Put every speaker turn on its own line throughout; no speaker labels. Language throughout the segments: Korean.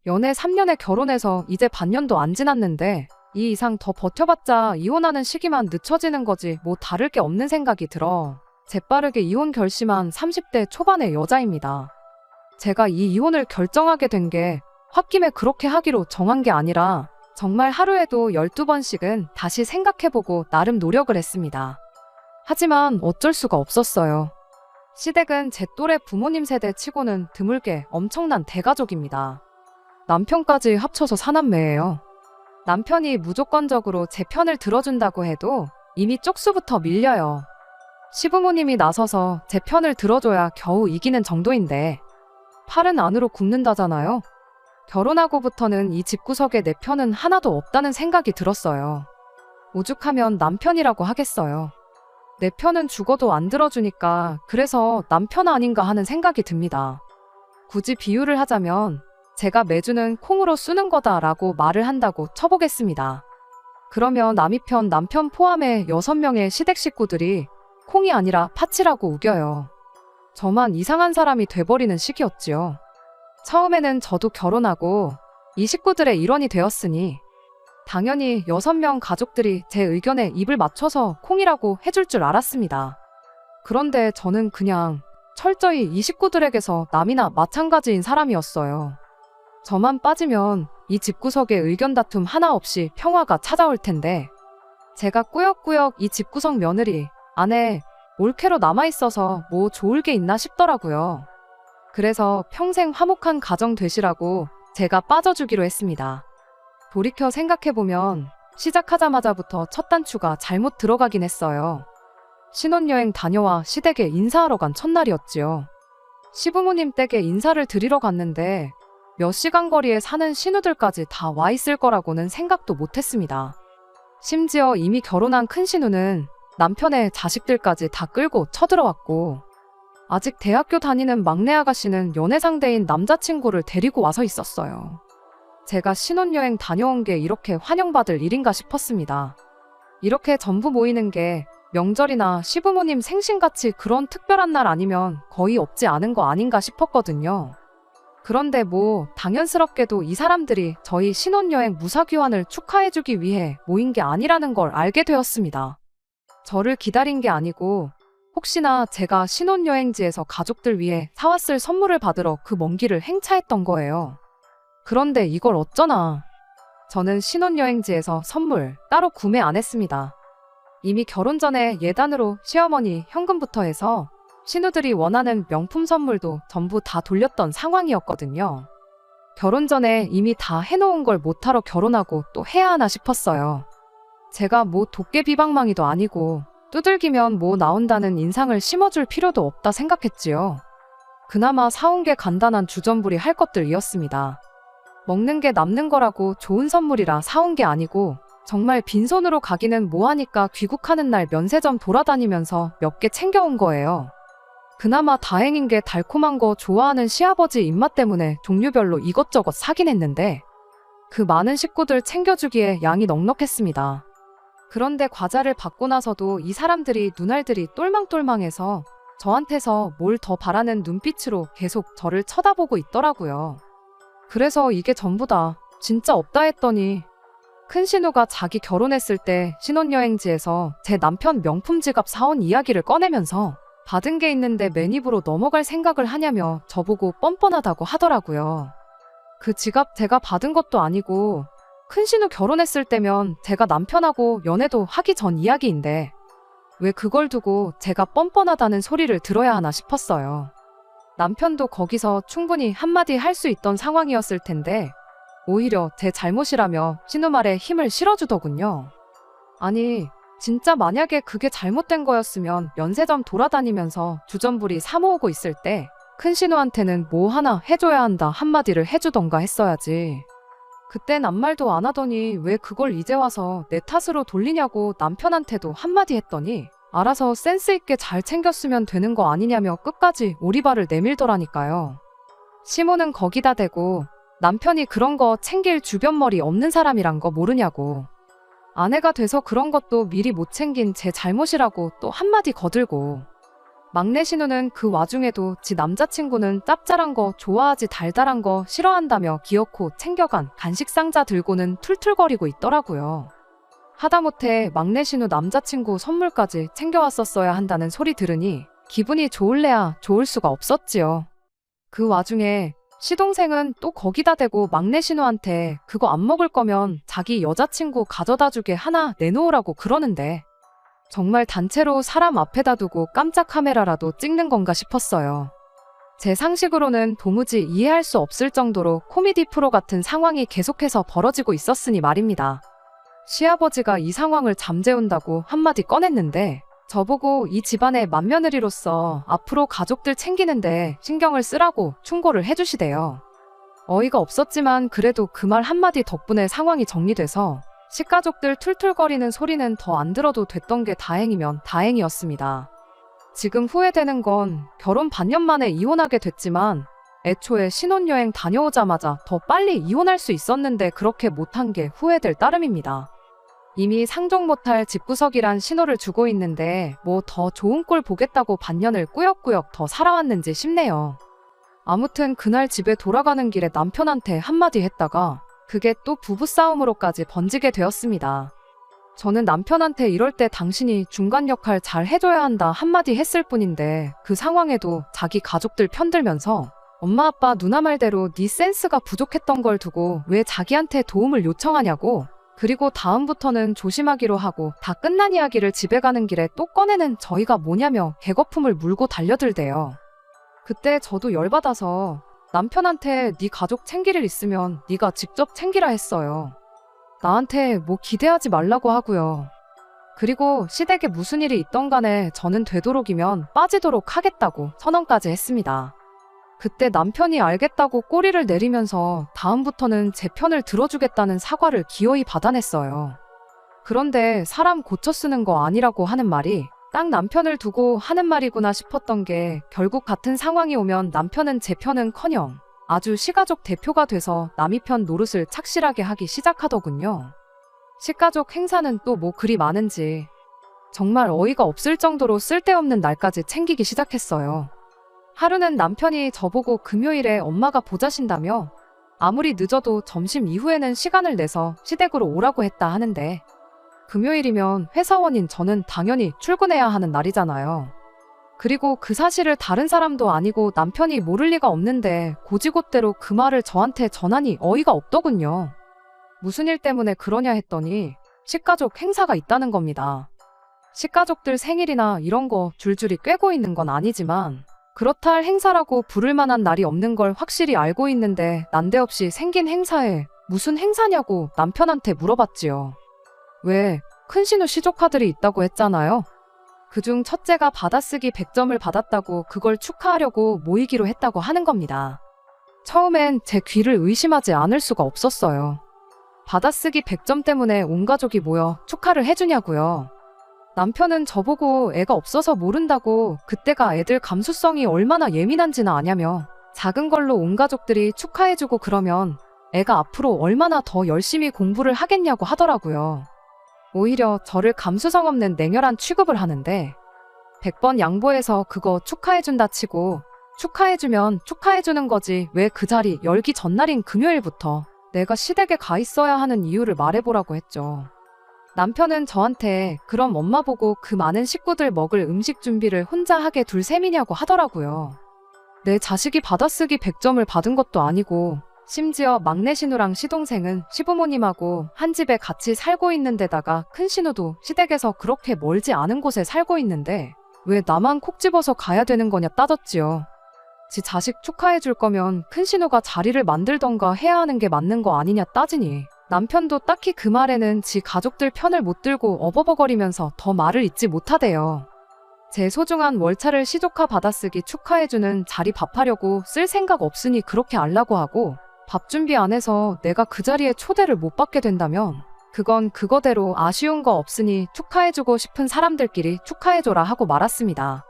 연애 3년에 결혼해서 이제 반년도 안 지났는데 이 이상 더 버텨봤자 이혼하는 시기만 늦춰지는 거지 뭐 다를 게 없는 생각이 들어 재빠르게 이혼 결심한 30대 초반의 여자입니다. 제가 이 이혼을 결정하게 된 게 홧김에 그렇게 하기로 정한 게 아니라 정말 하루에도 12번씩은 다시 생각해보고 나름 노력을 했습니다. 하지만 어쩔 수가 없었어요. 시댁은 제 또래 부모님 세대 치고는 드물게 엄청난 대가족입니다. 남편까지 합쳐서 4남매예요. 남편이 무조건적으로 제 편을 들어준다고 해도 이미 쪽수부터 밀려요. 시부모님이 나서서 제 편을 들어줘야 겨우 이기는 정도인데 팔은 안으로 굽는다잖아요. 결혼하고부터는 이 집구석에 내 편은 하나도 없다는 생각이 들었어요. 오죽하면 남편이라고 하겠어요. 내 편은 죽어도 안 들어주니까 그래서 남편 아닌가 하는 생각이 듭니다. 굳이 비유를 하자면 제가 매주는 콩으로 쓰는 거다라고 말을 한다고 쳐보겠습니다. 그러면 남이 편 남편 포함해 6명의 시댁 식구들이 콩이 아니라 팥이라고 우겨요. 저만 이상한 사람이 돼버리는 시기였지요. 처음에는 저도 결혼하고 이 식구들의 일원이 되었으니 당연히 6명 가족들이 제 의견에 입을 맞춰서 콩이라고 해줄 줄 알았습니다. 그런데 저는 그냥 철저히 이 식구들에게서 남이나 마찬가지인 사람이었어요. 저만 빠지면 이 집구석에 의견 다툼 하나 없이 평화가 찾아올 텐데 제가 꾸역꾸역 이 집구석 며느리 안에 올케로 남아있어서 뭐 좋을 게 있나 싶더라고요. 그래서 평생 화목한 가정 되시라고 제가 빠져주기로 했습니다. 돌이켜 생각해보면 시작하자마자부터 첫 단추가 잘못 들어가긴 했어요. 신혼여행 다녀와 시댁에 인사하러 간 첫날이었지요. 시부모님 댁에 인사를 드리러 갔는데 몇 시간 거리에 사는 신우들까지 다 와 있을 거라고는 생각도 못했습니다. 심지어 이미 결혼한 큰 신우는 남편의 자식들까지 다 끌고 쳐들어왔고 아직 대학교 다니는 막내 아가씨는 연애 상대인 남자친구를 데리고 와서 있었어요. 제가 신혼여행 다녀온 게 이렇게 환영받을 일인가 싶었습니다. 이렇게 전부 모이는 게 명절이나 시부모님 생신같이 그런 특별한 날 아니면 거의 없지 않은 거 아닌가 싶었거든요. 그런데 뭐 당연스럽게도 이 사람들이 저희 신혼여행 무사귀환을 축하해주기 위해 모인 게 아니라는 걸 알게 되었습니다. 저를 기다린 게 아니고 혹시나 제가 신혼여행지에서 가족들 위해 사왔을 선물을 받으러 그 먼 길을 행차했던 거예요. 그런데 이걸 어쩌나. 저는 신혼여행지에서 선물 따로 구매 안 했습니다. 이미 결혼 전에 예단으로 시어머니 현금부터 해서 신우들이 원하는 명품 선물도 전부 다 돌렸던 상황이었거든요. 결혼 전에 이미 다 해놓은 걸 못하러 결혼하고 또 해야 하나 싶었어요. 제가 뭐 도깨비방망이도 아니고 두들기면 뭐 나온다는 인상을 심어줄 필요도 없다 생각했지요. 그나마 사온 게 간단한 주전부리 할 것들이었습니다. 먹는 게 남는 거라고 좋은 선물이라 사온 게 아니고 정말 빈손으로 가기는 뭐하니까 귀국하는 날 면세점 돌아다니면서 몇 개 챙겨온 거예요. 그나마 다행인 게 달콤한 거 좋아하는 시아버지 입맛 때문에 종류별로 이것저것 사긴 했는데 그 많은 식구들 챙겨주기에 양이 넉넉했습니다. 그런데 과자를 받고 나서도 이 사람들이 눈알들이 똘망똘망해서 저한테서 뭘 더 바라는 눈빛으로 계속 저를 쳐다보고 있더라고요. 그래서 이게 전부다. 진짜 없다 했더니 큰 신우가 자기 결혼했을 때 신혼여행지에서 제 남편 명품 지갑 사온 이야기를 꺼내면서 받은 게 있는데 맨입으로 넘어갈 생각을 하냐며 저보고 뻔뻔하다고 하더라고요. 그 지갑 제가 받은 것도 아니고 큰 신우 결혼했을 때면 제가 남편하고 연애도 하기 전 이야기인데 왜 그걸 두고 제가 뻔뻔하다는 소리를 들어야 하나 싶었어요. 남편도 거기서 충분히 한마디 할 수 있던 상황이었을 텐데 오히려 제 잘못이라며 신우 말에 힘을 실어주더군요. 아니 진짜 만약에 그게 잘못된 거였으면 면세점 돌아다니면서 주전부리 사 모으고 있을 때 큰 신우한테는 뭐 하나 해줘야 한다 한마디를 해주던가 했어야지. 그땐 아무 말도 안 하더니 왜 그걸 이제 와서 내 탓으로 돌리냐고 남편한테도 한마디 했더니 알아서 센스 있게 잘 챙겼으면 되는 거 아니냐며 끝까지 오리발을 내밀더라니까요. 시모는 거기다 대고 남편이 그런 거 챙길 주변머리 없는 사람이란 거 모르냐고. 아내가 돼서 그런 것도 미리 못 챙긴 제 잘못이라고 또 한마디 거들고. 막내 신우는 그 와중에도 지 남자친구는 짭짤한 거 좋아하지 달달한 거 싫어한다며 기어코 챙겨간 간식 상자 들고는 툴툴거리고 있더라고요. 하다못해 막내 신우 남자친구 선물까지 챙겨왔었어야 한다는 소리 들으니 기분이 좋을래야 좋을 수가 없었지요. 그 와중에 시동생은 또 거기다 대고 막내 신우한테 그거 안 먹을 거면 자기 여자친구 가져다 주게 하나 내놓으라고 그러는데 정말 단체로 사람 앞에다 두고 깜짝 카메라라도 찍는 건가 싶었어요. 제 상식으로는 도무지 이해할 수 없을 정도로 코미디 프로 같은 상황이 계속해서 벌어지고 있었으니 말입니다. 시아버지가 이 상황을 잠재운다고 한마디 꺼냈는데 저보고 이 집안의 맏며느리로서 앞으로 가족들 챙기는데 신경을 쓰라고 충고를 해주시대요. 어이가 없었지만 그래도 그 말 한마디 덕분에 상황이 정리돼서 식가족들 툴툴거리는 소리는 더 안 들어도 됐던 게 다행이면 다행이었습니다. 지금 후회되는 건 결혼 반년 만에 이혼하게 됐지만 애초에 신혼여행 다녀오자마자 더 빨리 이혼할 수 있었는데 그렇게 못한 게 후회될 따름입니다. 이미 상종 못할 집구석이란 신호를 주고 있는데 뭐 더 좋은 꼴 보겠다고 반년을 꾸역꾸역 더 살아왔는지 싶네요. 아무튼 그날 집에 돌아가는 길에 남편한테 한마디 했다가 그게 또 부부싸움으로까지 번지게 되었습니다. 저는 남편한테 이럴 때 당신이 중간 역할 잘 해줘야 한다 한마디 했을 뿐인데 그 상황에도 자기 가족들 편들면서 엄마 아빠 누나 말대로 네 센스가 부족했던 걸 두고 왜 자기한테 도움을 요청하냐고 그리고 다음부터는 조심하기로 하고 다 끝난 이야기를 집에 가는 길에 또 꺼내는 저희가 뭐냐며 개거품을 물고 달려들대요. 그때 저도 열받아서 남편한테 네 가족 챙길 일 있으면 네가 직접 챙기라 했어요. 나한테 뭐 기대하지 말라고 하고요. 그리고 시댁에 무슨 일이 있던 간에 저는 되도록이면 빠지도록 하겠다고 선언까지 했습니다. 그때 남편이 알겠다고 꼬리를 내리면서 다음부터는 제 편을 들어주겠다는 사과를 기어이 받아냈어요. 그런데 사람 고쳐 쓰는 거 아니라고 하는 말이 딱 남편을 두고 하는 말이구나 싶었던 게 결국 같은 상황이 오면 남편은 제 편은커녕 아주 시가족 대표가 돼서 남이 편 노릇을 착실하게 하기 시작하더군요. 식가족 행사는 또 뭐 그리 많은지 정말 어이가 없을 정도로 쓸데없는 날까지 챙기기 시작했어요. 하루는 남편이 저보고 금요일에 엄마가 보자신다며 아무리 늦어도 점심 이후에는 시간을 내서 시댁으로 오라고 했다 하는데 금요일이면 회사원인 저는 당연히 출근해야 하는 날이잖아요. 그리고 그 사실을 다른 사람도 아니고 남편이 모를 리가 없는데 고지곳대로 그 말을 저한테 전하니 어이가 없더군요. 무슨 일 때문에 그러냐 했더니 식가족 행사가 있다는 겁니다. 식가족들 생일이나 이런 거 줄줄이 꿰고 있는 건 아니지만 그렇다 할 행사라고 부를 만한 날이 없는 걸 확실히 알고 있는데 난데없이 생긴 행사에 무슨 행사냐고 남편한테 물어봤지요. 왜? 큰신우 시조카들이 있다고 했잖아요. 그중 첫째가 받아쓰기 100점을 받았다고 그걸 축하하려고 모이기로 했다고 하는 겁니다. 처음엔 제 귀를 의심하지 않을 수가 없었어요. 받아쓰기 100점 때문에 온 가족이 모여 축하를 해주냐고요. 남편은 저보고 애가 없어서 모른다고 그때가 애들 감수성이 얼마나 예민한지는 아냐며 작은 걸로 온 가족들이 축하해주고 그러면 애가 앞으로 얼마나 더 열심히 공부를 하겠냐고 하더라고요. 오히려 저를 감수성 없는 냉혈한 취급을 하는데 100번 양보해서 그거 축하해준다 치고 축하해주면 축하해주는 거지 왜 그 자리 열기 전날인 금요일부터 내가 시댁에 가 있어야 하는 이유를 말해보라고 했죠. 남편은 저한테 그럼 엄마 보고 그 많은 식구들 먹을 음식 준비를 혼자 하게 둘 셈이냐고 하더라고요. 내 자식이 받아쓰기 100점을 받은 것도 아니고 심지어 막내 신우랑 시동생은 시부모님하고 한 집에 같이 살고 있는 데다가 큰 신우도 시댁에서 그렇게 멀지 않은 곳에 살고 있는데 왜 나만 콕 집어서 가야 되는 거냐 따졌지요. 지 자식 축하해 줄 거면 큰 신우가 자리를 만들던가 해야 하는 게 맞는 거 아니냐 따지니 남편도 딱히 그 말에는 지 가족들 편을 못 들고 어버버거리면서 더 말을 잇지 못하대요. 제 소중한 월차를 시조카 받아쓰기 축하해주는 자리 밥하려고 쓸 생각 없으니 그렇게 알라고 하고 밥 준비 안 해서 내가 그 자리에 초대를 못 받게 된다면 그건 그거대로 아쉬운 거 없으니 축하해주고 싶은 사람들끼리 축하해줘라 하고 말았습니다.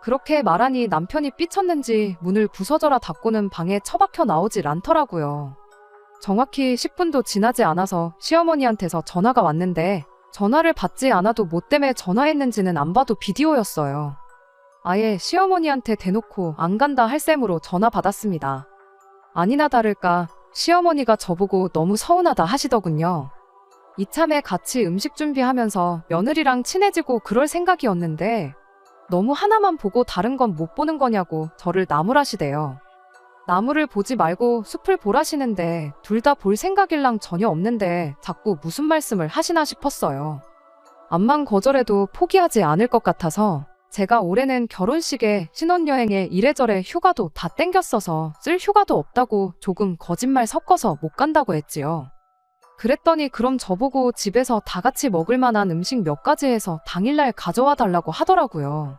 그렇게 말하니 남편이 삐쳤는지 문을 부서져라 닫고는 방에 처박혀 나오질 않더라고요. 정확히 10분도 지나지 않아서 시어머니한테서 전화가 왔는데 전화를 받지 않아도 뭐 때문에 전화했는지는 안 봐도 비디오였어요. 아예 시어머니한테 대놓고 안 간다 할 셈으로 전화 받았습니다. 아니나 다를까 시어머니가 저보고 너무 서운하다 하시더군요. 이참에 같이 음식 준비하면서 며느리랑 친해지고 그럴 생각이었는데 너무 하나만 보고 다른 건 못 보는 거냐고 저를 나무라시대요. 나무를 보지 말고 숲을 보라시는데 둘 다 볼 생각일랑 전혀 없는데 자꾸 무슨 말씀을 하시나 싶었어요. 암만 거절해도 포기하지 않을 것 같아서 제가 올해는 결혼식에 신혼여행에 이래저래 휴가도 다 땡겼어서 쓸 휴가도 없다고 조금 거짓말 섞어서 못 간다고 했지요. 그랬더니 그럼 저보고 집에서 다 같이 먹을 만한 음식 몇 가지 해서 당일날 가져와 달라고 하더라고요.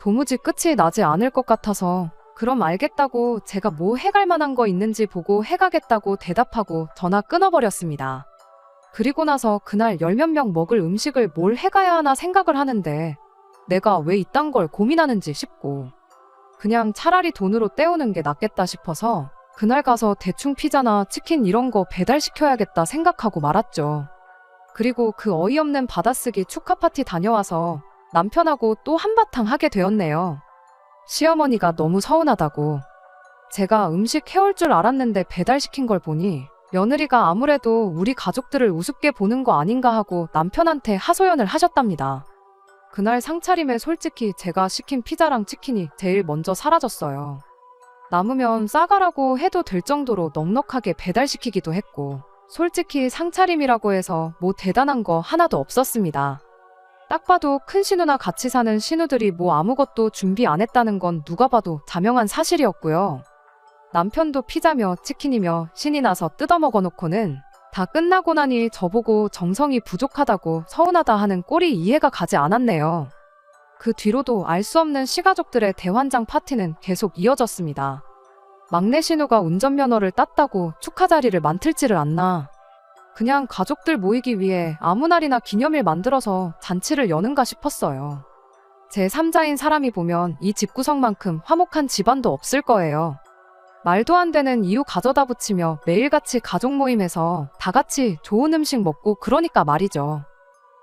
도무지 끝이 나지 않을 것 같아서 그럼 알겠다고 제가 뭐 해갈 만한 거 있는지 보고 해가겠다고 대답하고 전화 끊어버렸습니다. 그리고 나서 그날 열몇 명 먹을 음식을 뭘 해가야 하나 생각을 하는데 내가 왜 이딴 걸 고민하는지 싶고 그냥 차라리 돈으로 때우는 게 낫겠다 싶어서 그날 가서 대충 피자나 치킨 이런 거 배달시켜야겠다 생각하고 말았죠. 그리고 그 어이없는 받아쓰기 축하 파티 다녀와서 남편하고 또 한바탕 하게 되었네요. 시어머니가 너무 서운하다고. 제가 음식 해올 줄 알았는데 배달시킨 걸 보니 며느리가 아무래도 우리 가족들을 우습게 보는 거 아닌가 하고 남편한테 하소연을 하셨답니다. 그날 상차림에 솔직히 제가 시킨 피자랑 치킨이 제일 먼저 사라졌어요. 남으면 싸가라고 해도 될 정도로 넉넉하게 배달시키기도 했고 솔직히 상차림이라고 해서 뭐 대단한 거 하나도 없었습니다. 딱 봐도 큰 신우나 같이 사는 신우들이 뭐 아무것도 준비 안 했다는 건 누가 봐도 자명한 사실이었고요. 남편도 피자며 치킨이며 신이 나서 뜯어먹어 놓고는 다 끝나고 나니 저보고 정성이 부족하다고 서운하다 하는 꼴이 이해가 가지 않았네요. 그 뒤로도 알 수 없는 시가족들의 대환장 파티는 계속 이어졌습니다. 막내 신우가 운전면허를 땄다고 축하 자리를 만들지를 않나. 그냥 가족들 모이기 위해 아무 날이나 기념일 만들어서 잔치를 여는가 싶었어요. 제 3자인 사람이 보면 이 집구석만큼 화목한 집안도 없을 거예요. 말도 안 되는 이유 가져다 붙이며 매일같이 가족 모임에서 다 같이 좋은 음식 먹고 그러니까 말이죠.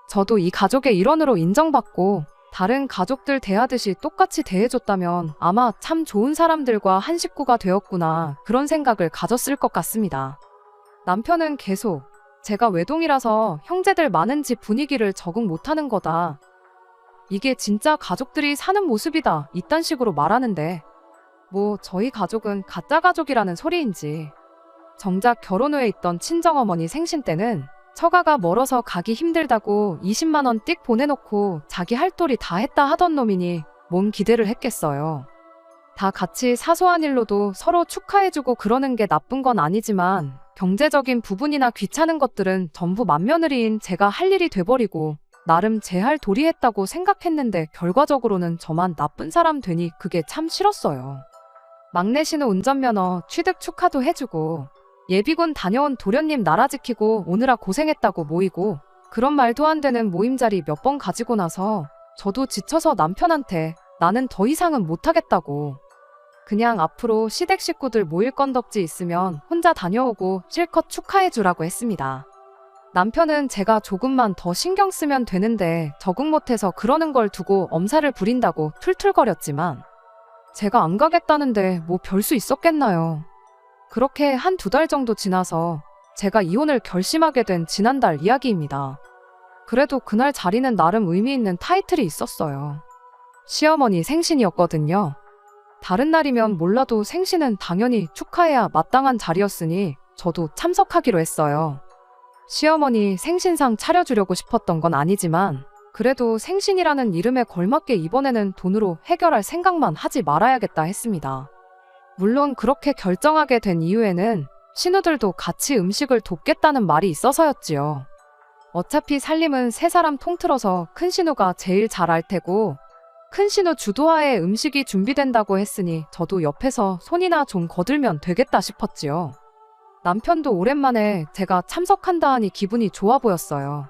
저도 이 가족의 일원으로 인정받고 다른 가족들 대하듯이 똑같이 대해줬다면 아마 참 좋은 사람들과 한 식구가 되었구나 그런 생각을 가졌을 것 같습니다. 남편은 계속 제가 외동이라서 형제들 많은 집 분위기를 적응 못하는 거다. 이게 진짜 가족들이 사는 모습이다 이딴 식으로 말하는데 뭐 저희 가족은 가짜 가족이라는 소리인지 정작 결혼 후에 있던 친정어머니 생신 때는 처가가 멀어서 가기 힘들다고 20만 원 띡 보내놓고 자기 할 도리 다 했다 하던 놈이니 뭔 기대를 했겠어요. 다 같이 사소한 일로도 서로 축하해주고 그러는 게 나쁜 건 아니지만 경제적인 부분이나 귀찮은 것들은 전부 맏며느리인 제가 할 일이 돼버리고 나름 제 할 도리 했다고 생각했는데 결과적으로는 저만 나쁜 사람 되니 그게 참 싫었어요. 막내 신우 운전면허 취득 축하도 해주고 예비군 다녀온 도련님 나라 지키고 오느라 고생했다고 모이고 그런 말도 안 되는 모임 자리 몇 번 가지고 나서 저도 지쳐서 남편한테 나는 더 이상은 못하겠다고 그냥 앞으로 시댁 식구들 모일 건덕지 있으면 혼자 다녀오고 실컷 축하해주라고 했습니다. 남편은 제가 조금만 더 신경 쓰면 되는데 적응 못해서 그러는 걸 두고 엄살을 부린다고 툴툴거렸지만 제가 안 가겠다는데 뭐 별 수 있었겠나요. 그렇게 한 2달 정도 지나서 제가 이혼을 결심하게 된 지난달 이야기입니다. 그래도 그날 자리는 나름 의미 있는 타이틀이 있었어요. 시어머니 생신이었거든요. 다른 날이면 몰라도 생신은 당연히 축하해야 마땅한 자리였으니 저도 참석하기로 했어요. 시어머니 생신상 차려주려고 싶었던 건 아니지만 그래도 생신이라는 이름에 걸맞게 이번에는 돈으로 해결할 생각만 하지 말아야겠다 했습니다. 물론 그렇게 결정하게 된 이유에는 신우들도 같이 음식을 돕겠다는 말이 있어서였지요. 어차피 살림은 세 사람 통틀어서 큰 신우가 제일 잘 알 테고 큰 신우 주도하에 음식이 준비된다고 했으니 저도 옆에서 손이나 좀 거들면 되겠다 싶었지요. 남편도 오랜만에 제가 참석한다 하니 기분이 좋아 보였어요.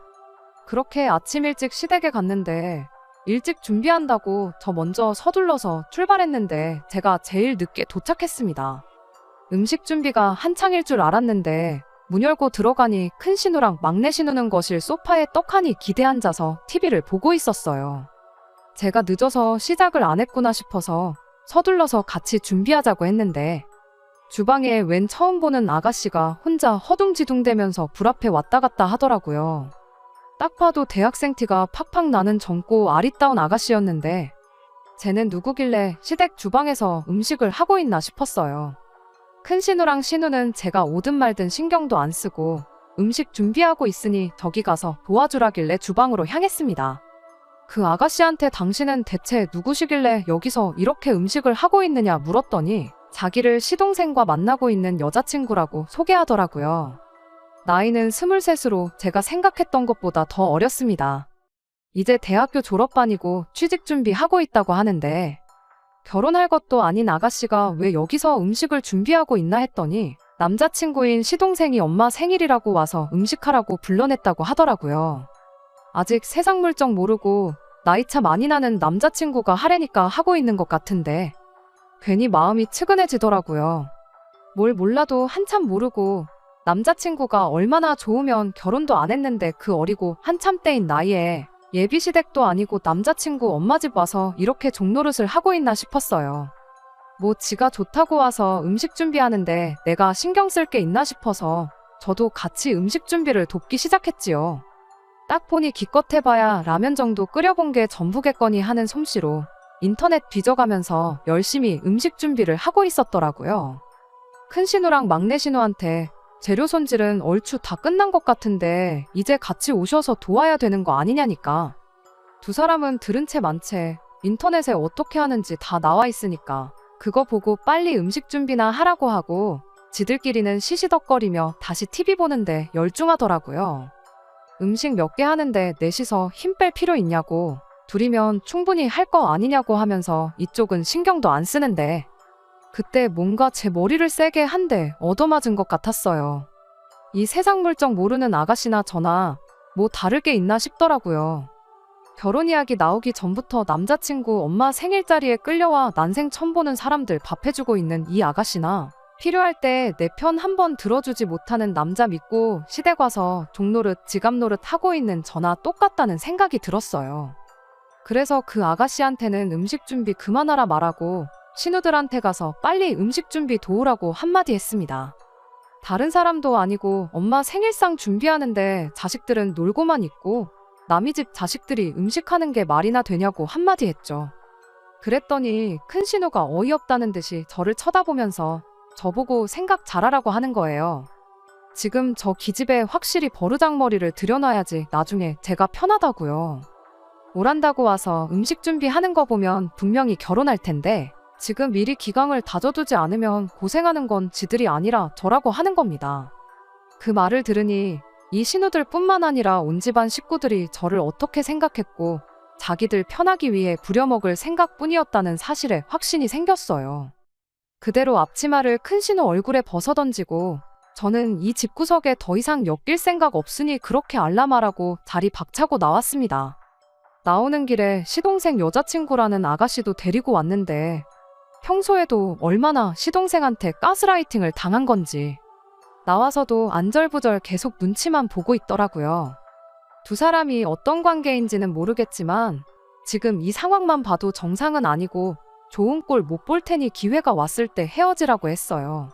그렇게 아침 일찍 시댁에 갔는데 일찍 준비한다고 저 먼저 서둘러서 출발했는데 제가 제일 늦게 도착했습니다. 음식 준비가 한창일 줄 알았는데 문 열고 들어가니 큰 신우랑 막내 신우는 거실 소파에 떡하니 기대 앉아서 TV를 보고 있었어요. 제가 늦어서 시작을 안 했구나 싶어서 서둘러서 같이 준비하자고 했는데 주방에 웬 처음 보는 아가씨가 혼자 허둥지둥대면서 불 앞에 왔다 갔다 하더라고요. 딱 봐도 대학생 티가 팍팍 나는 젊고 아리따운 아가씨였는데 쟤는 누구길래 시댁 주방에서 음식을 하고 있나 싶었어요. 큰 신우랑 신우는 제가 오든 말든 신경도 안 쓰고 음식 준비하고 있으니 저기 가서 도와주라길래 주방으로 향했습니다. 그 아가씨한테 당신은 대체 누구시길래 여기서 이렇게 음식을 하고 있느냐 물었더니 자기를 시동생과 만나고 있는 여자친구라고 소개하더라고요. 나이는 23으로 제가 생각했던 것보다 더 어렸습니다. 이제 대학교 졸업반이고 취직 준비하고 있다고 하는데 결혼할 것도 아닌 아가씨가 왜 여기서 음식을 준비하고 있나 했더니 남자친구인 시동생이 엄마 생일이라고 와서 음식하라고 불러냈다고 하더라고요. 아직 세상 물정 모르고 나이차 많이 나는 남자친구가 하래니까 하고 있는 것 같은데 괜히 마음이 측은해지더라고요. 뭘 몰라도 한참 모르고 남자친구가 얼마나 좋으면 결혼도 안 했는데 그 어리고 한참 때인 나이에 예비시댁도 아니고 남자친구 엄마 집 와서 이렇게 종노릇을 하고 있나 싶었어요. 뭐 지가 좋다고 와서 음식 준비하는데 내가 신경 쓸 게 있나 싶어서 저도 같이 음식 준비를 돕기 시작했지요. 딱 보니 기껏 해봐야 라면 정도 끓여본 게 전부겠거니 하는 솜씨로 인터넷 뒤져가면서 열심히 음식 준비를 하고 있었더라고요. 큰 신우랑 막내 신우한테 재료 손질은 얼추 다 끝난 것 같은데 이제 같이 오셔서 도와야 되는 거 아니냐니까. 두 사람은 들은 채 만 채 인터넷에 어떻게 하는지 다 나와 있으니까 그거 보고 빨리 음식 준비나 하라고 하고 지들끼리는 시시덕거리며 다시 TV 보는데 열중하더라고요. 음식 몇 개 하는데 넷이서 힘 뺄 필요 있냐고, 둘이면 충분히 할 거 아니냐고 하면서 이쪽은 신경도 안 쓰는데 그때 뭔가 제 머리를 세게 한 대 얻어맞은 것 같았어요. 이 세상 물정 모르는 아가씨나 저나 뭐 다를 게 있나 싶더라고요. 결혼 이야기 나오기 전부터 남자친구 엄마 생일자리에 끌려와 난생 처음 보는 사람들 밥 해주고 있는 이 아가씨나 필요할 때 내 편 한 번 들어주지 못하는 남자 믿고 시댁 와서 종노릇 지갑노릇 하고 있는 저나 똑같다는 생각이 들었어요. 그래서 그 아가씨한테는 음식 준비 그만하라 말하고 신우들한테 가서 빨리 음식 준비 도우라고 한마디 했습니다. 다른 사람도 아니고 엄마 생일상 준비하는데 자식들은 놀고만 있고 남의 집 자식들이 음식하는 게 말이나 되냐고 한마디 했죠. 그랬더니 큰 신우가 어이없다는 듯이 저를 쳐다보면서 저보고 생각 잘하라고 하는 거예요. 지금 저 기집애 확실히 버르장머리를 들여놔야지 나중에 제가 편하다고요. 오란다고 와서 음식 준비하는 거 보면 분명히 결혼할 텐데 지금 미리 기강을 다져두지 않으면 고생하는 건 지들이 아니라 저라고 하는 겁니다. 그 말을 들으니 이 신우들 뿐만 아니라 온 집안 식구들이 저를 어떻게 생각했고 자기들 편하기 위해 부려먹을 생각뿐이었다는 사실에 확신이 생겼어요. 그대로 앞치마를 큰 신우 얼굴에 벗어던지고 저는 이 집구석에 더 이상 엮일 생각 없으니 그렇게 알라말하고 자리 박차고 나왔습니다. 나오는 길에 시동생 여자친구라는 아가씨도 데리고 왔는데 평소에도 얼마나 시동생한테 가스라이팅을 당한 건지 나와서도 안절부절 계속 눈치만 보고 있더라고요. 두 사람이 어떤 관계인지는 모르겠지만 지금 이 상황만 봐도 정상은 아니고 좋은 꼴 못 볼 테니 기회가 왔을 때 헤어지라고 했어요.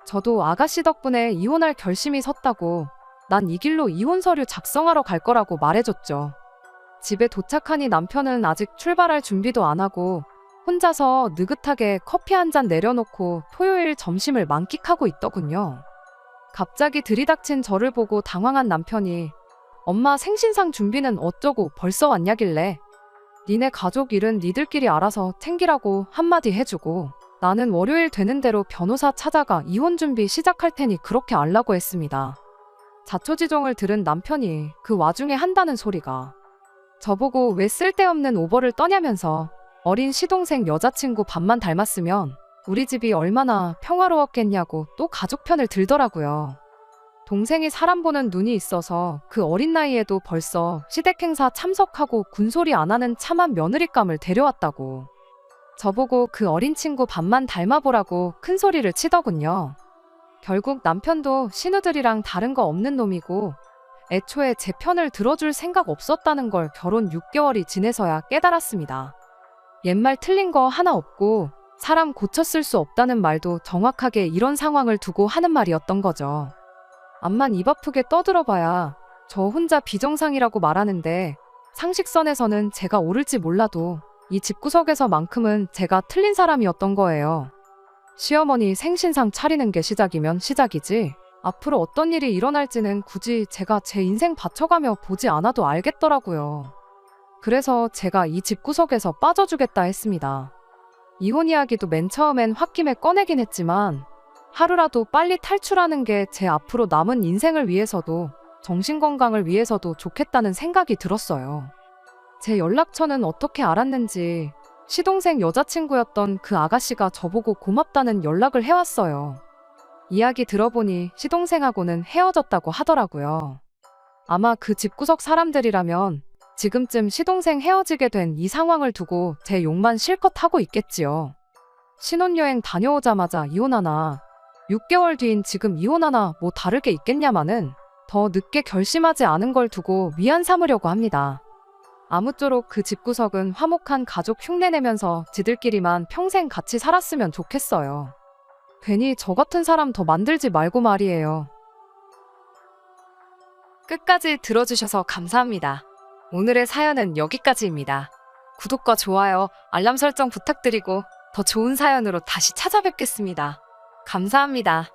저도 아가씨 덕분에 이혼할 결심이 섰다고 난 이 길로 이혼 서류 작성하러 갈 거라고 말해줬죠. 집에 도착하니 남편은 아직 출발할 준비도 안 하고 혼자서 느긋하게 커피 한 잔 내려놓고 토요일 점심을 만끽하고 있더군요. 갑자기 들이닥친 저를 보고 당황한 남편이 엄마 생신상 준비는 어쩌고 벌써 왔냐길래 니네 가족 일은 니들끼리 알아서 챙기라고 한마디 해주고 나는 월요일 되는 대로 변호사 찾아가 이혼 준비 시작할 테니 그렇게 알라고 했습니다. 자초지종을 들은 남편이 그 와중에 한다는 소리가 저보고 왜 쓸데없는 오버를 떠냐면서 어린 시동생 여자친구 밥만 닮았으면 우리 집이 얼마나 평화로웠겠냐고 또 가족 편을 들더라고요. 동생이 사람 보는 눈이 있어서 그 어린 나이에도 벌써 시댁 행사 참석하고 군소리 안 하는 참한 며느리감을 데려왔다고. 저보고 그 어린 친구 밥만 닮아보라고 큰 소리를 치더군요. 결국 남편도 신우들이랑 다른 거 없는 놈이고 애초에 제 편을 들어줄 생각 없었다는 걸 결혼 6개월이 지내서야 깨달았습니다. 옛말 틀린 거 하나 없고 사람 고쳐 쓸 수 없다는 말도 정확하게 이런 상황을 두고 하는 말이었던 거죠. 암만 입 아프게 떠들어봐야 저 혼자 비정상이라고 말하는데 상식선에서는 제가 옳을지 몰라도 이 집구석에서만큼은 제가 틀린 사람이었던 거예요. 시어머니 생신상 차리는 게 시작이면 시작이지 앞으로 어떤 일이 일어날지는 굳이 제가 제 인생 바쳐가며 보지 않아도 알겠더라고요. 그래서 제가 이 집구석에서 빠져주겠다 했습니다. 이혼 이야기도 맨 처음엔 홧김에 꺼내긴 했지만 하루라도 빨리 탈출하는 게 제 앞으로 남은 인생을 위해서도 정신건강을 위해서도 좋겠다는 생각이 들었어요. 제 연락처는 어떻게 알았는지 시동생 여자친구였던 그 아가씨가 저보고 고맙다는 연락을 해왔어요. 이야기 들어보니 시동생하고는 헤어졌다고 하더라고요. 아마 그 집구석 사람들이라면 지금쯤 시동생 헤어지게 된 이 상황을 두고 제 욕만 실컷 하고 있겠지요. 신혼여행 다녀오자마자 이혼하나 6개월 뒤인 지금 이혼하나 뭐 다를 게 있겠냐마는 더 늦게 결심하지 않은 걸 두고 위안 삼으려고 합니다. 아무쪼록 그 집구석은 화목한 가족 흉내내면서 지들끼리만 평생 같이 살았으면 좋겠어요. 괜히 저 같은 사람 더 만들지 말고 말이에요. 끝까지 들어주셔서 감사합니다. 오늘의 사연은 여기까지입니다. 구독과 좋아요, 알람 설정 부탁드리고 더 좋은 사연으로 다시 찾아뵙겠습니다. 감사합니다.